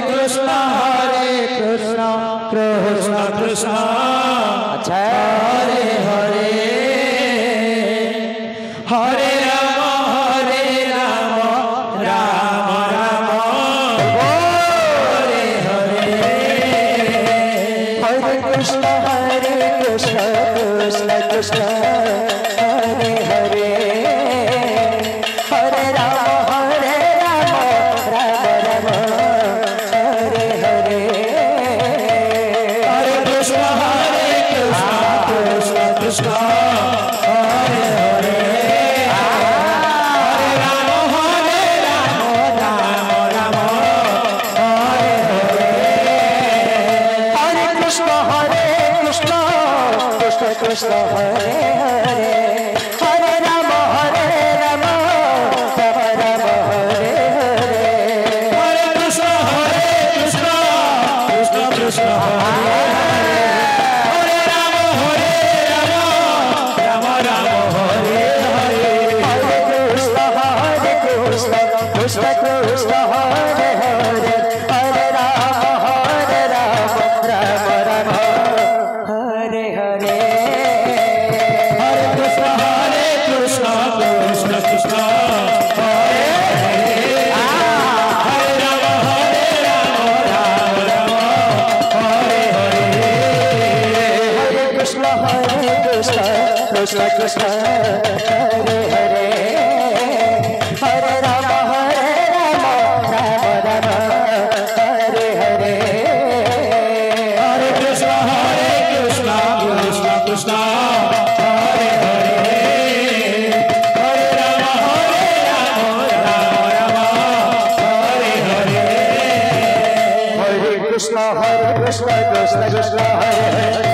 कृष्ण कृष्ण कृष्ण अच्छा हरे हरे हरे राम राम राम हरे हरे हरे कृष्ण कृष्ण कृष्ण हरे हरे हरे राम राम राम हरे हरे हरे कृष्ण कृष्ण कृष्ण हरे हरे हरे राम राम राम हरे हरे हरे कृष्ण कृष्ण कृष्ण हरे हरे हरे राम राम राम हरे हरे हरे कृष्ण कृष्ण कृष्ण हरे हरे राम राम राम हरे हरे हरे कृष्ण कृष्ण कृष्ण हरे हरे हरे राम राम राम हरे हरे हरे कृष्ण कृष्ण कृष्ण हरे हरे हरे राम राम राम हरे हरे हरे कृष्ण कृष्ण कृष्ण हरे हरे हरे राम राम राम हरे हरे हरे कृष्ण कृष्ण कृष्ण हरे हरे हरे राम राम हरे हरे हरे कृष्ण कृष्ण कृष्ण हरे हरे